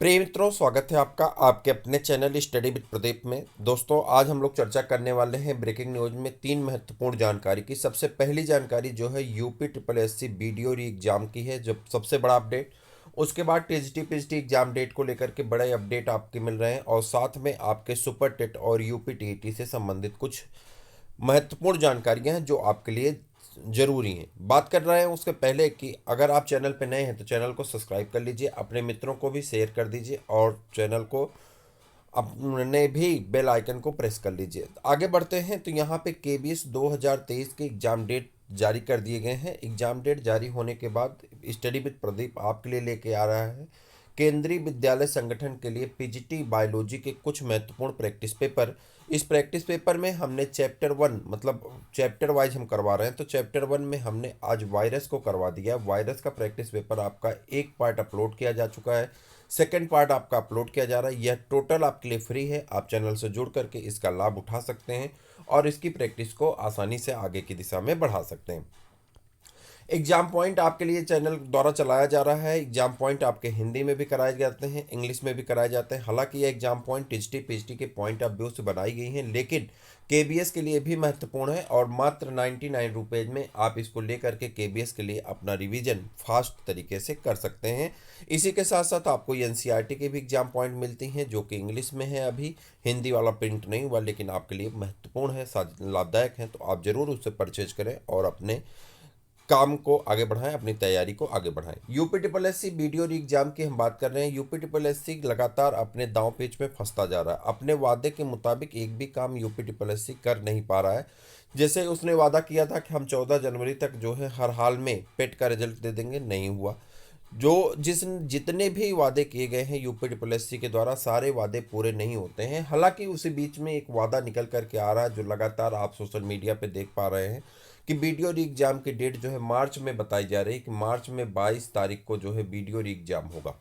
प्रिय मित्रों, स्वागत है आपका आपके अपने चैनल स्टडी विद प्रदीप में। दोस्तों, आज हम लोग चर्चा करने वाले हैं ब्रेकिंग न्यूज में तीन महत्वपूर्ण जानकारी की। सबसे पहली जानकारी जो है UP triple S C BDO re exam की है, जो सबसे बड़ा अपडेट। उसके बाद टीजीटी पीजीटी एग्जाम डेट को लेकर के बड़े अपडेट आपके मिल रहे हैं, और साथ में आपके सुपर टेट और यूपी टीईटी से संबंधित कुछ महत्वपूर्ण जानकारियां हैं जो आपके लिए जरूरी हैं। बात कर रहे हैं उसके पहले कि अगर आप चैनल पर नए हैं तो चैनल को सब्सक्राइब कर लीजिए, अपने मित्रों को भी शेयर कर दीजिए और चैनल को अपने भी बेल आइकन को प्रेस कर लीजिए। आगे बढ़ते हैं तो यहाँ पे केबीएस 2023 के एग्जाम डेट जारी कर दिए गए हैं। एग्जाम डेट जारी होने के बाद स्टडी विद प्रदीप आपके लिए लेके आ रहा है केंद्रीय विद्यालय संगठन के लिए पीजीटी बायोलॉजी के कुछ महत्वपूर्ण प्रैक्टिस पेपर। इस प्रैक्टिस पेपर में हमने चैप्टर 1 मतलब चैप्टर वाइज हम करवा रहे हैं, तो चैप्टर 1 में हमने आज वायरस को करवा दिया। वायरस का प्रैक्टिस पेपर आपका एक पार्ट अपलोड किया जा चुका है, सेकंड पार्ट आपका अपलोड किया जा रहा है। यह टोटल आपके लिए फ्री है, आप चैनल से जुड़ करके इसका लाभ उठा सकते हैं और इसकी प्रैक्टिस को आसानी से आगे की दिशा में बढ़ा सकते हैं। एग्जाम पॉइंट आपके लिए चैनल द्वारा चलाया जा रहा है। एग्जाम पॉइंट आपके हिंदी में भी कराए जाते हैं, इंग्लिश में भी कराए जाते हैं। हालांकि ये एग्जाम पॉइंट टीजीटी पीजीटी के पॉइंट ऑफ व्यू से बनाई गई हैं, लेकिन केबीएस के लिए भी महत्वपूर्ण है और मात्र 99 रुपीज़ में आप इसको लेकर के केबीएस के लिए अपना रिवीजन फास्ट तरीके से कर सकते हैं। इसी के साथ साथ आपको एनसीईआरटी के भी एग्जाम पॉइंट मिलती हैं जो कि इंग्लिश में है, अभी हिंदी वाला प्रिंट नहीं हुआ, लेकिन आपके लिए महत्वपूर्ण है, लाभदायक है, तो आप ज़रूर उससे परचेज करें और अपने काम को आगे बढ़ाएं, अपनी तैयारी को आगे बढ़ाएं। UP triple S C BDO exam की हम बात कर रहे हैं। यूपी ट्रिपल एस सी लगातार अपने दांव पेच में फंसता जा रहा है। अपने वादे के मुताबिक एक भी काम यूपी ट्रिपल एस सी कर नहीं पा रहा है। जैसे उसने वादा किया था कि हम 14 जनवरी तक जो है हर हाल में पेट का रिजल्ट दे देंगे, नहीं हुआ। जितने भी वादे किए गए हैं यूपी ट्रिपल एस सी के द्वारा, सारे वादे पूरे नहीं होते हैं। हालांकि उसी बीच में एक वादा निकल करके आ रहा है जो लगातार आप सोशल मीडिया पे देख पा रहे हैं कि बीडीओ री एग्जाम की डेट जो है मार्च में बताई जा रही है कि मार्च में 22 तारीख को जो है बीडीओ री एग्जाम होगा।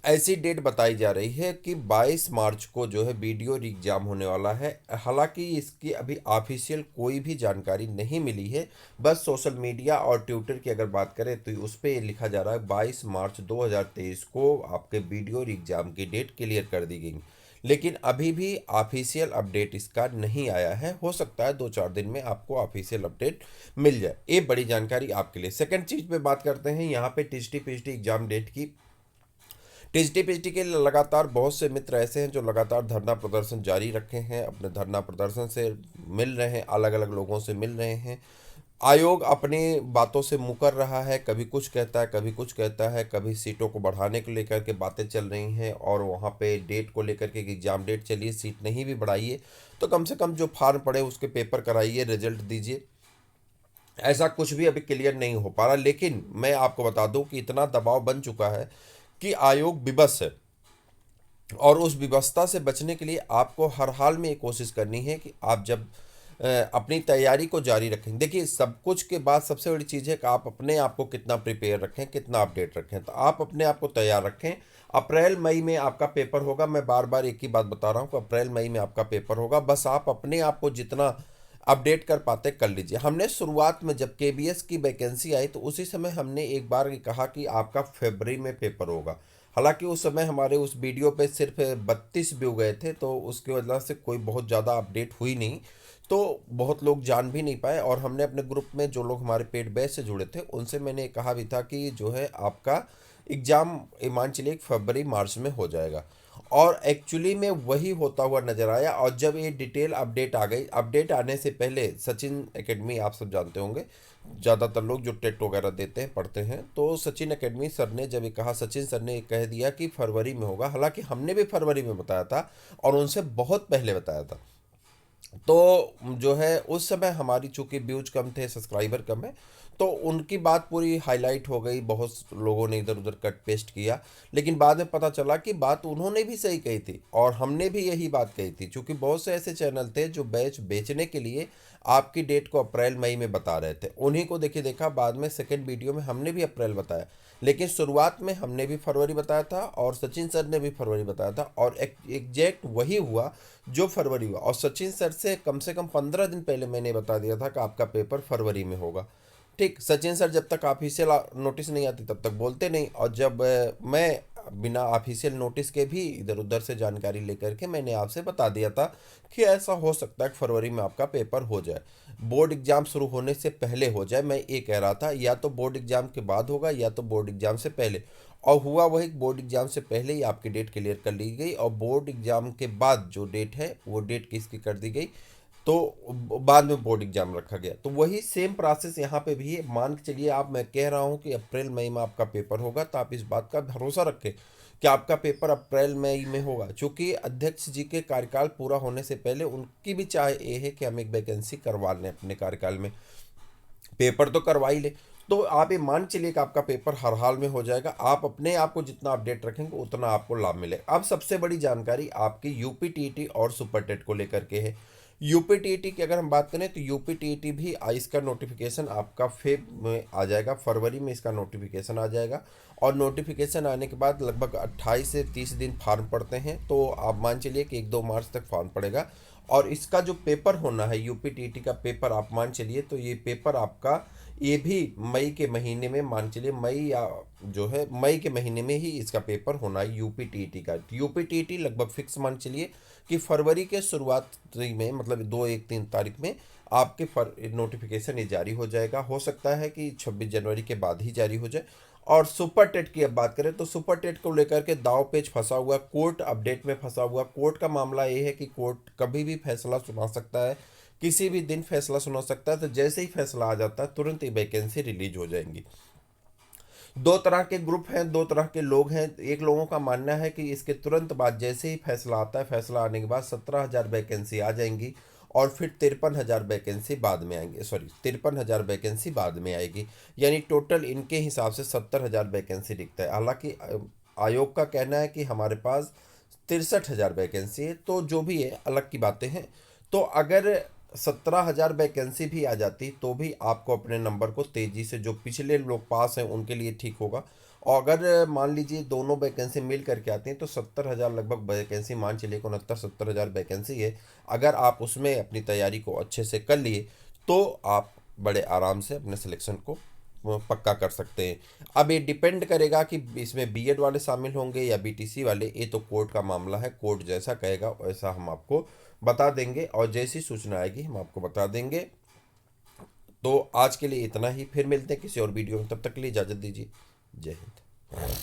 ऐसी डेट बताई जा रही है कि 22 मार्च को जो है बीडीओ री एग्जाम होने वाला है। हालांकि इसकी अभी ऑफिशियल कोई भी जानकारी नहीं मिली है, बस सोशल मीडिया और ट्विटर की अगर बात करें तो उस पर ये लिखा जा रहा है 22 मार्च 2023 को आपके बीडीओ री एग्जाम की डेट क्लियर कर दी गई। लेकिन अभी भी ऑफिशियल अपडेट इसका नहीं आया है। हो सकता है 2-4 दिन में आपको ऑफिशियल अपडेट मिल जाए। ये बड़ी जानकारी आपके लिए। सेकंड चीज पे बात करते हैं यहाँ पे टीजीटी पीजीटी एग्जाम डेट की। टीजीटी पीजीटी के लगातार बहुत से मित्र ऐसे हैं जो लगातार धरना प्रदर्शन जारी रखे हैं, अपने धरना प्रदर्शन से मिल रहे हैं, अलग अलग लोगों से मिल रहे हैं। आयोग अपनी बातों से मुकर रहा है, कभी कुछ कहता है, कभी कुछ कहता है, कभी सीटों को बढ़ाने को लेकर के बातें चल रही हैं और वहाँ पे डेट को लेकर के एग्जाम डेट चलिए, सीट नहीं भी बढ़ाइए तो कम से कम जो फॉर्म पड़े उसके पेपर कराइए, रिजल्ट दीजिए। ऐसा कुछ भी अभी क्लियर नहीं हो पा रहा। लेकिन मैं आपको बता दूं कि इतना दबाव बन चुका है कि आयोग विवश है, और उस विवशता से बचने के लिए आपको हर हाल में ये कोशिश करनी है कि आप जब अपनी तैयारी को जारी रखें। देखिए, सब कुछ के बाद सबसे बड़ी चीज़ है कि आप अपने आप को कितना प्रिपेयर रखें, कितना अपडेट रखें। तो आप अपने आप को तैयार रखें। अप्रैल मई में आपका पेपर होगा। मैं बार बार एक ही बात बता रहा हूँ कि अप्रैल मई में आपका पेपर होगा। बस आप अपने आप को जितना अपडेट कर पाते कर लीजिए। हमने शुरुआत में जब केबीएस की वैकेंसी आई तो उसी समय हमने एक बार कहा कि आपका फरवरी में पेपर होगा। हालांकि उस समय हमारे उस वीडियो पे सिर्फ 32 व्यू गए थे, तो उसकी वजह से कोई बहुत ज़्यादा अपडेट हुई नहीं, तो बहुत लोग जान भी नहीं पाए। और हमने अपने ग्रुप में जो लोग हमारे पेड बैच से जुड़े थे उनसे मैंने कहा भी था कि जो है आपका एग्ज़ाम ईमान चलिए फरवरी मार्च में हो जाएगा, और एक्चुअली में वही होता हुआ नजर आया। और जब ये डिटेल अपडेट आ गई, अपडेट आने से पहले सचिन एकेडमी आप सब जानते होंगे, ज़्यादातर लोग जो टेट वगैरह देते हैं पढ़ते हैं, तो सचिन एकेडमी सर ने जब ये कहा, सचिन सर ने ये कह दिया कि फरवरी में होगा। हालांकि हमने भी फरवरी में बताया था और उनसे बहुत पहले बताया था। तो जो है उस समय हमारी चूंकि व्यूज कम थे, सब्सक्राइबर कम है, तो उनकी बात पूरी हाईलाइट हो गई, बहुत लोगों ने इधर उधर कट पेस्ट किया। लेकिन बाद में पता चला कि बात उन्होंने भी सही कही थी और हमने भी यही बात कही थी, क्योंकि बहुत से ऐसे चैनल थे जो बैच बेचने के लिए आपकी डेट को अप्रैल मई में बता रहे थे। उन्हीं को देखिए देखा बाद में सेकंड वीडियो में हमने भी अप्रैल बताया, लेकिन शुरुआत में हमने भी फरवरी बताया था और सचिन सर ने भी फरवरी बताया था, और एग्जैक्ट वही हुआ जो फरवरी हुआ। और सचिन सर से कम 15 दिन पहले मैंने बता दिया था कि आपका पेपर फरवरी में होगा। ठीक, सचिन सर जब तक ऑफिशियल नोटिस नहीं आती तब तक बोलते नहीं, और जब मैं बिना ऑफिशियल नोटिस के भी इधर उधर से जानकारी लेकर के मैंने आपसे बता दिया था कि ऐसा हो सकता है कि फरवरी में आपका पेपर हो जाए, बोर्ड एग्जाम शुरू होने से पहले हो जाए। मैं ये कह रहा था या तो बोर्ड एग्जाम के बाद होगा या तो बोर्ड एग्जाम से पहले, और हुआ वही, बोर्ड एग्जाम से पहले ही आपकी डेट क्लियर कर ली गई और बोर्ड एग्जाम के बाद जो डेट है वो डेट किसकी कर दी गई, तो बाद में बोर्ड एग्जाम रखा गया। तो वही सेम प्रोसेस यहाँ पे भी है। मान के चलिए आप, मैं कह रहा हूँ कि अप्रैल मई में आपका पेपर होगा, तो आप इस बात का भरोसा रखें कि आपका पेपर अप्रैल मई में होगा। चूंकि अध्यक्ष जी के कार्यकाल पूरा होने से पहले उनकी भी चाह ये है कि हम एक वैकेंसी करवा लें अपने कार्यकाल में, पेपर तो करवा ही ले। तो आप ये मान चलिए कि आपका पेपर हर हाल में हो जाएगा। आप अपने आप को जितना अपडेट रखेंगे उतना आपको लाभ मिलेगा। अब सबसे बड़ी जानकारी आपकी यूपी टीईटी और सुपर टेट को लेकर के है। यूपी टीईटी की अगर हम बात करें तो यूपी टीईटी भी इसका नोटिफिकेशन आपका फेब में आ जाएगा, फरवरी में इसका नोटिफिकेशन आ जाएगा। और नोटिफिकेशन आने के बाद लगभग 28 से 30 दिन फॉर्म पड़ते हैं, तो आप मान चलिए कि 1-2 मार्च तक फॉर्म पड़ेगा। और इसका जो पेपर होना है यूपी टीईटी का पेपर, आप मान चलिए तो ये पेपर आपका ये भी मई के महीने में, मान चलिए मई या जो है मई के महीने में ही इसका पेपर होना है यूपी टीईटी का। यूपी टीईटी लगभग फिक्स मान चलिए कि फरवरी के शुरुआत में, मतलब 2-1-3 तारीख में आपके नोटिफिकेशन ये जारी हो जाएगा। हो सकता है कि 26 जनवरी के बाद ही जारी हो जाए। और सुपर टेट की अब बात करें तो सुपर टेट को लेकर के दाव पेच फंसा हुआ, कोर्ट अपडेट में फंसा हुआ। कोर्ट का मामला ये है कि कोर्ट कभी भी फैसला सुना सकता है, किसी भी दिन फैसला सुना सकता है। तो जैसे ही फैसला आ जाता है तुरंत ही वैकेंसी रिलीज हो जाएंगी। दो तरह के ग्रुप हैं, दो तरह के लोग हैं। एक लोगों का मानना है कि इसके तुरंत बाद जैसे ही फैसला आता है, फैसला आने के बाद 17,000 वैकेंसी आ जाएंगी और फिर 53,000 वैकेंसी बाद में आएंगे, 53,000 वैकेंसी बाद में आएगी। यानी टोटल इनके हिसाब से 70,000 वैकेंसी दिखता है। हालांकि आयोग का कहना है कि हमारे पास 63,000 वैकेंसी है। तो जो भी है अलग की बातें हैं। तो अगर 17,000 वैकेंसी भी आ जाती तो भी आपको अपने नंबर को तेज़ी से, जो पिछले लोग पास हैं उनके लिए ठीक होगा। और अगर मान लीजिए दोनों वैकेंसी मिल करके आती हैं तो 70,000 लगभग वैकेंसी, मान चलिए 69-70,000 वैकेंसी है। अगर आप उसमें अपनी तैयारी को अच्छे से कर लिए तो आप बड़े आराम से अपने सिलेक्शन को वो पक्का कर सकते हैं। अब ये डिपेंड करेगा कि इसमें बीएड वाले शामिल होंगे या बीटीसी वाले, ये तो कोर्ट का मामला है। कोर्ट जैसा कहेगा वैसा हम आपको बता देंगे और जैसी सूचना आएगी हम आपको बता देंगे। तो आज के लिए इतना ही, फिर मिलते हैं किसी और वीडियो में। तब तक के लिए इजाज़त दीजिए। जय हिंद।